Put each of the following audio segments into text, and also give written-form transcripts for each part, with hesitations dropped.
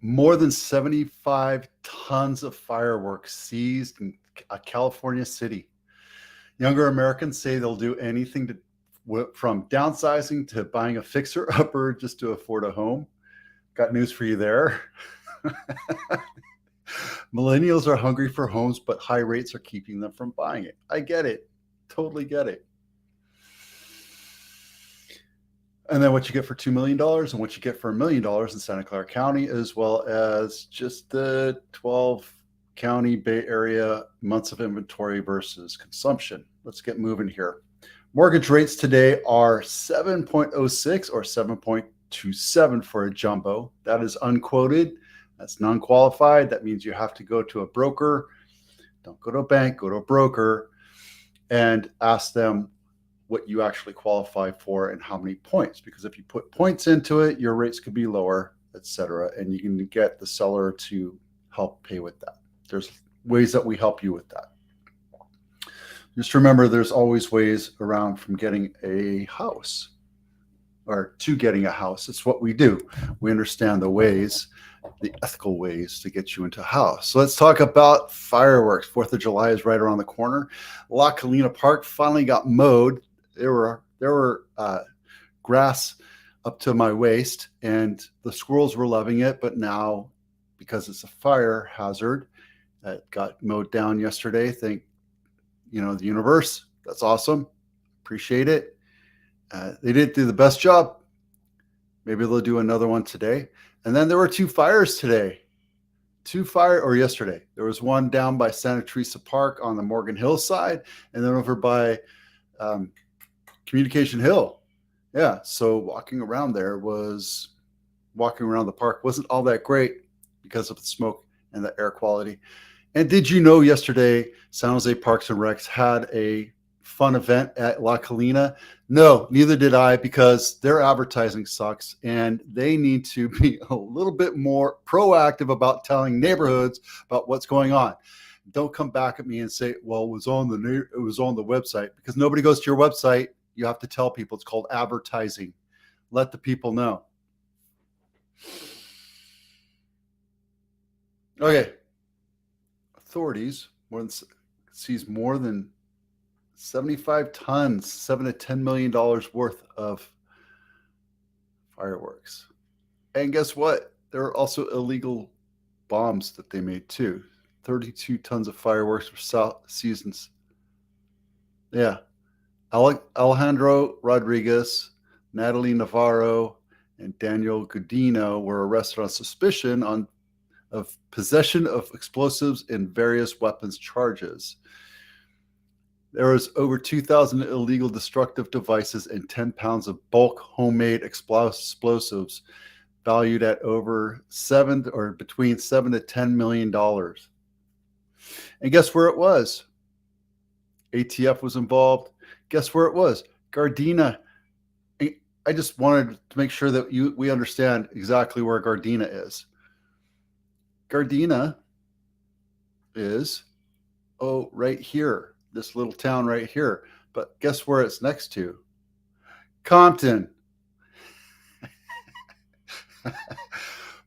More than 75 tons of fireworks seized in a California city. Younger Americans say they'll do anything from downsizing to buying a fixer-upper just to afford a home. Got news for you there. Millennials are hungry for homes, but high rates are keeping them from buying it. I get it. Totally get it. And then what you get for $2 million and what you get for $1 million in Santa Clara County, as well as just the 12 county Bay Area months of inventory versus consumption. Let's get moving here. Mortgage rates today are 7.06 or 7.27 for a jumbo. That is unquoted. That's non-qualified. That means you have to go to a broker. Don't go to a bank, go to a broker and ask them what you actually qualify for and how many points. Because if you put points into it, your rates could be lower, etc. And you can get the seller to help pay with that. There's ways that we help you with that. Just remember, there's always ways around from getting a house or to getting a house. It's what we do. We understand the ways, the ethical ways to get you into a house. So let's talk about fireworks. 4th of July is right around the corner. La Colina Park finally got mowed. There were grass up to my waist, and the squirrels were loving it. But now, because it's a fire hazard, that got mowed down yesterday. Thank the universe. That's awesome. Appreciate it. They didn't do the best job. Maybe they'll do another one today. And then there were 2 fires today. Yesterday. There was one down by Santa Teresa Park on the Morgan Hill side, and then over by Communication Hill. Yeah, so walking around the park wasn't all that great because of the smoke and the air quality. And did you know yesterday San Jose Parks and Recs had a fun event at La Colina? No, neither did I, because their advertising sucks and they need to be a little bit more proactive about telling neighborhoods about what's going on. Don't come back at me and say, well, it was on the website, because nobody goes to your website. You have to tell people. It's called advertising. Let the people know. Okay. Authorities seized more than 75 tons, $7 to $10 million worth of fireworks. And guess what? There are also illegal bombs that they made too. 32 tons of fireworks were seized. Yeah. Alejandro Rodriguez, Natalie Navarro, and Daniel Godino were arrested on suspicion of possession of explosives and various weapons charges. There was over 2,000 illegal destructive devices and 10 pounds of bulk homemade explosives valued at over between $7 to $10 million. And guess where it was? ATF was involved. Guess where it was? Gardena. I just wanted to make sure that we understand exactly where Gardena is. Gardena is, right here, this little town right here. But guess where it's next to? Compton.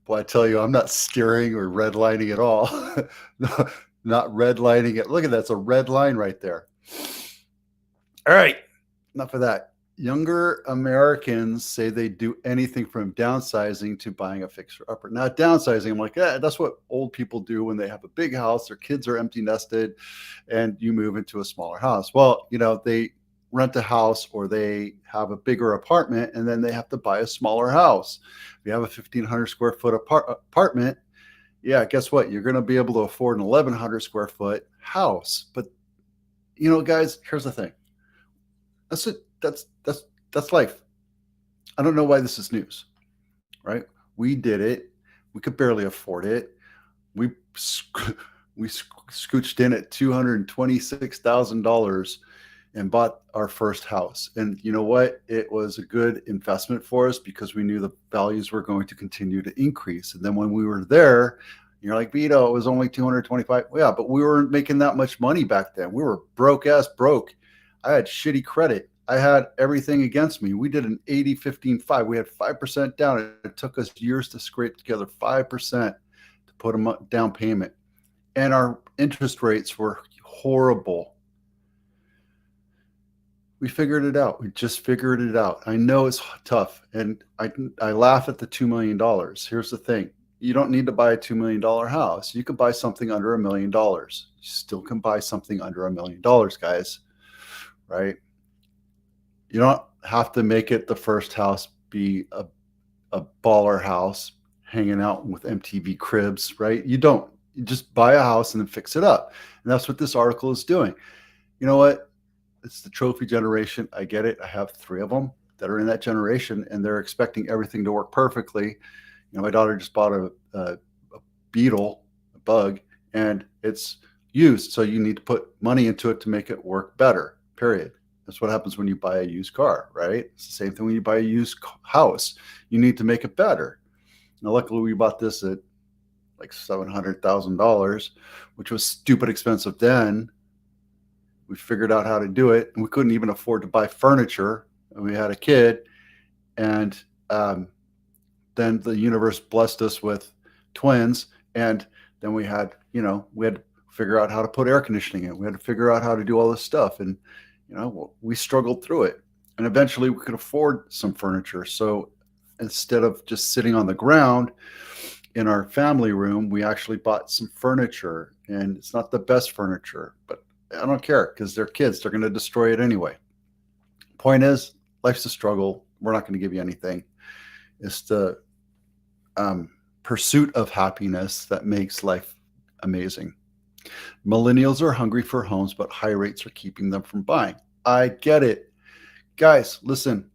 Boy, I tell you, I'm not steering or redlining at all. No, not redlining it. Look at that. It's a red line right there. All right. Enough of that. Younger Americans say they do anything from downsizing to buying a fixer-upper. Now, downsizing, I'm like, that's what old people do when they have a big house, their kids are empty nested, and you move into a smaller house. Well, they rent a house or they have a bigger apartment, and then they have to buy a smaller house. If you have a 1,500 square foot apartment, yeah, guess what? You're going to be able to afford an 1,100 square foot house. But, guys, here's the thing. That's it. That's life. I don't know why this is news, right? We did it. We could barely afford it. We scooched in at $226,000 and bought our first house. And you know what? It was a good investment for us because we knew the values were going to continue to increase. And then when we were there, you're like, Vito, it was only 225. Well, yeah, but we weren't making that much money back then. We were broke. I had shitty credit. I had everything against me. We did an 80, 15, 5. We had 5% down. It took us years to scrape together 5% to put a down payment. And our interest rates were horrible. We figured it out. We just figured it out. I know it's tough, and I laugh at the $2 million. Here's the thing: you don't need to buy a $2 million house. You can buy something under $1 million. You still can buy something under $1 million, guys. Right? You don't have to make it the first house be a baller house hanging out with MTV cribs. Right? You don't. You just buy a house and then fix it up, and that's what this article is doing. You know what? It's the trophy generation. I get it. I have 3 of them that are in that generation, and they're expecting everything to work perfectly. My daughter just bought a beetle, a bug, and it's used. So you need to put money into it to make it work better, period. That's what happens when you buy a used car, right? It's the same thing when you buy a used house. You need to make it better. Now, luckily, we bought this at like $700,000, which was stupid expensive then. We figured out how to do it, and we couldn't even afford to buy furniture. And we had a kid, and then the universe blessed us with twins, and then we had to figure out how to put air conditioning in. We had to figure out how to do all this stuff, and we struggled through it, and eventually we could afford some furniture. So instead of just sitting on the ground in our family room, we actually bought some furniture, and it's not the best furniture, but I don't care because they're kids. They're going to destroy it anyway. Point is, life's a struggle. We're not going to give you anything. It's the pursuit of happiness that makes life amazing. Millennials are hungry for homes, but high rates are keeping them from buying. I get it. Guys, listen,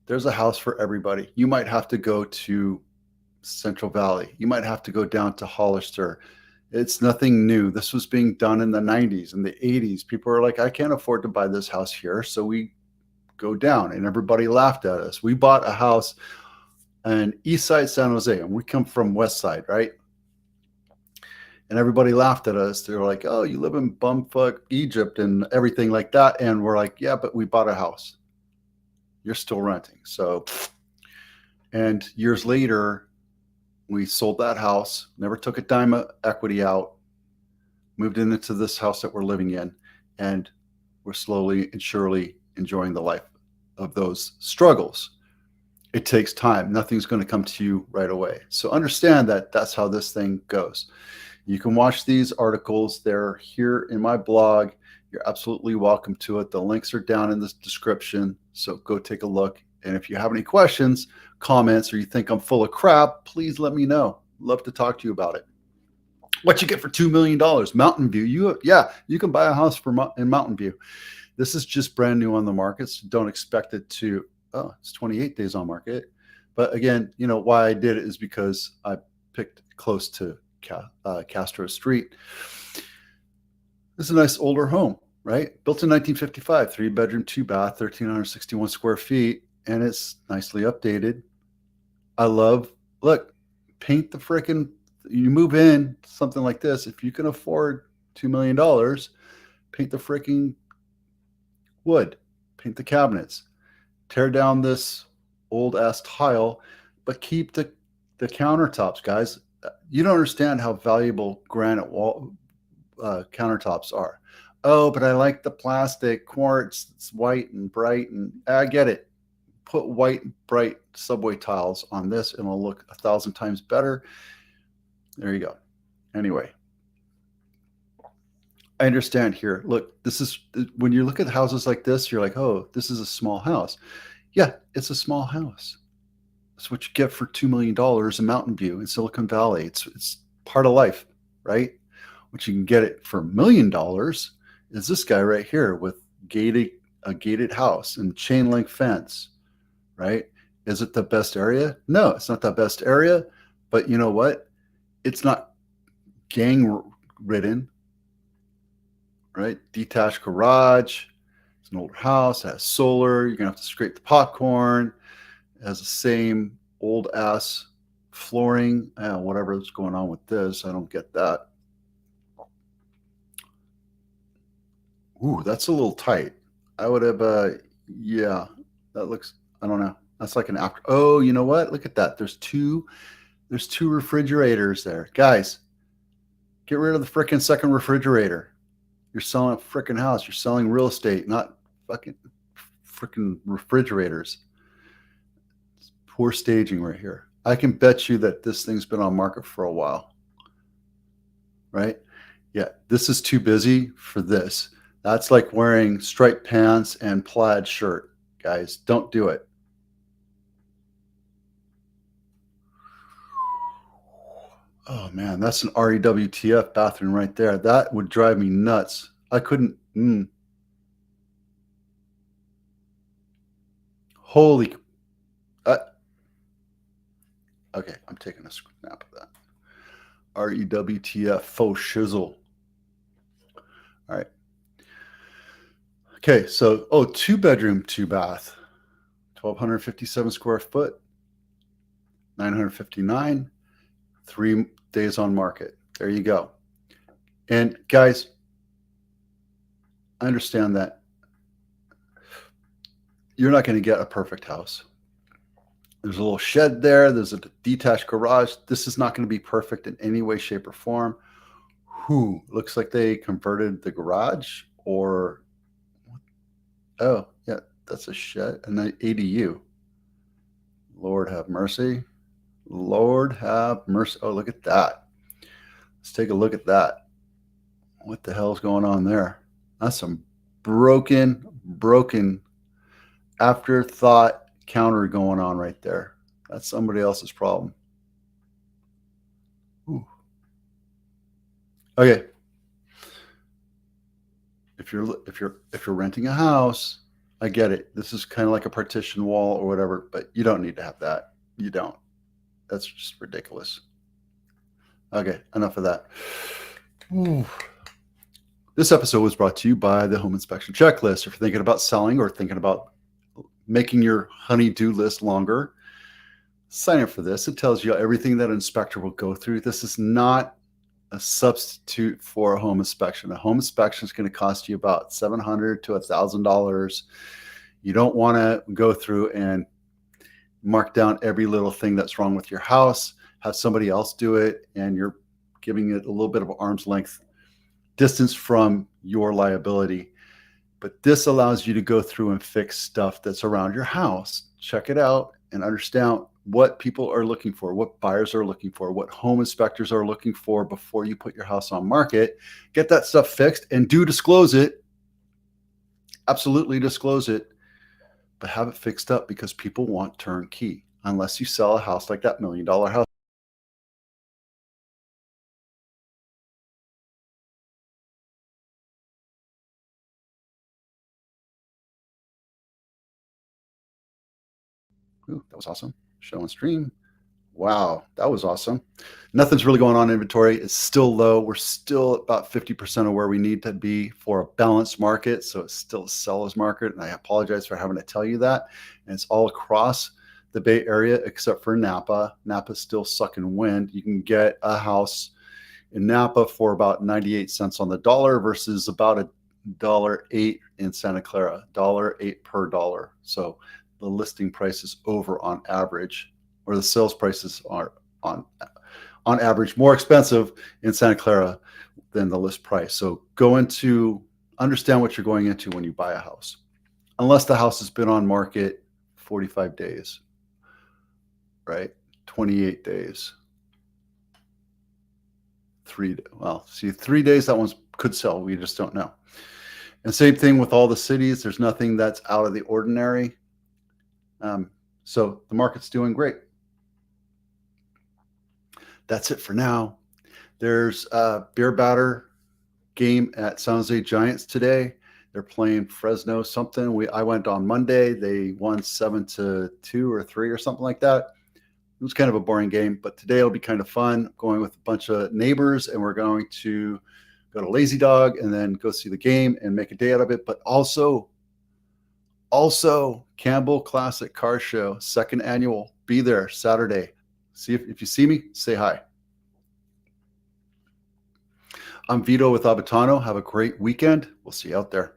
there's a house for everybody. You might have to go to Central Valley. You might have to go down to Hollister. It's nothing new. This was being done in the 90s and the 80s. People are like, I can't afford to buy this house here. So we go down, and everybody laughed at us. We bought a house in East Side San Jose, and we come from West Side, right? And everybody laughed at us. They were like, oh, you live in bumfuck Egypt and everything like that. And we're like, yeah, but we bought a house. You're still renting. So, and years later, we sold that house, never took a dime of equity out, moved into this house that we're living in, and we're slowly and surely enjoying the life of those struggles. It takes time. Nothing's going to come to you right away. So understand that that's how this thing goes. You can watch these articles. They're here in my blog. You're absolutely welcome to it. The links are down in the description. So go take a look. And if you have any questions, comments, or you think I'm full of crap, please let me know. Love to talk to you about it. What you get for $2 million, Mountain View. You can buy a house in Mountain View. This is just brand new on the market. So don't expect it to, it's 28 days on market. But again, why I did it is because I picked close to Castro Street. This is a nice older home, right? Built in 1955, 3-bedroom, 2-bath, 1,361 square feet. And it's nicely updated. Paint the frickin', you move in something like this. If you can afford $2 million, paint the frickin' wood, paint the cabinets, tear down this old ass tile, but keep the countertops, guys. You don't understand how valuable granite wall countertops are. Oh, but I like the plastic quartz. It's white and bright, and I get it. Put white, bright subway tiles on this, and it'll look 1,000 times better. There you go. Anyway, I understand here. Look, this is when you look at houses like this, you're like, oh, this is a small house. Yeah, it's a small house. That's what you get for $2 million in Mountain View in Silicon Valley. It's part of life, right? What you can get it for $1 million is this guy right here with a gated house and chain link fence. Right? Is it the best area? No, it's not the best area, but you know what? It's not gang ridden, right? Detached garage. It's an older house. It has solar. You're going to have to scrape the popcorn. It has the same old ass flooring. Whatever's going on with this, I don't get that. Ooh, that's a little tight. I would have, Yeah, that looks, I don't know. That's like an after. Oh, you know what? Look at that. There's two refrigerators there. Guys, get rid of the freaking second refrigerator. You're selling a freaking house. You're selling real estate, not fucking freaking refrigerators. Poor staging right here. I can bet you that this thing's been on market for a while, right? Yeah, this is too busy for this. That's like wearing striped pants and plaid shirt. Guys, don't do it. Oh man, that's an REWTF bathroom right there. That would drive me nuts. I couldn't. Holy. Uh, okay, I'm taking a snap of that. REWTF faux shizzle. All right. Okay, so two bedroom, two bath, 1,257 square foot, 959, 3 days on market. There you go. And guys, I understand that you're not going to get a perfect house. There's a little shed there. There's a detached garage. This is not going to be perfect in any way, shape, or form. Who looks like they converted the garage or oh yeah, that's a shed and an ADU. Lord have mercy. Lord have mercy. Oh, look at that. Let's take a look at that. What the hell's going on there? That's some broken afterthought counter going on right there. That's somebody else's problem. Ooh. Okay. If you're renting a house, I get it. This is kind of like a partition wall or whatever, but you don't need to have that. You don't. That's just ridiculous. Okay, enough of that. Ooh. This episode was brought to you by the Home Inspection Checklist. If you're thinking about selling or thinking about making your honey-do list longer, sign up for this. It tells you everything that an inspector will go through. This is not a substitute for a home inspection. A home inspection is going to cost you about $700 to $1,000. You don't want to go through and mark down every little thing that's wrong with your house, have somebody else do it, and you're giving it a little bit of arm's length distance from your liability. But this allows you to go through and fix stuff that's around your house. Check it out and understand what people are looking for, what buyers are looking for, what home inspectors are looking for before you put your house on market. Get that stuff fixed and do disclose it. Absolutely disclose it, but have it fixed up because people want turnkey. Unless you sell a house like that $1 million house. Ooh, that was awesome. Show and stream. Wow, that was awesome. Nothing's really going on in inventory. It's still low. We're still about 50% of where we need to be for a balanced market. So it's still a seller's market. And I apologize for having to tell you that. And it's all across the Bay Area except for Napa. Napa's still sucking wind. You can get a house in Napa for about 98 cents on the dollar versus about $1.08 in Santa Clara, $1.08 per dollar. So the listing price is over on average, or the sales prices are on average more expensive in Santa Clara than the list price. So understand what you're going into when you buy a house, unless the house has been on market 45 days, right? 28 days. 3 days, that one could sell. We just don't know. And same thing with all the cities. There's nothing that's out of the ordinary. So the market's doing great. That's it for now. There's a beer batter game at San Jose Giants today. They're playing Fresno something. I went on Monday. They won 7-2 or 3 or something like that. It was kind of a boring game, but today it'll be kind of fun. Going with a bunch of neighbors, and we're going to go to Lazy Dog and then go see the game and make a day out of it. But also Campbell Classic Car Show, 2nd annual. Be there Saturday. See if you see me, say hi. I'm Vito with Abitano. Have a great weekend. We'll see you out there.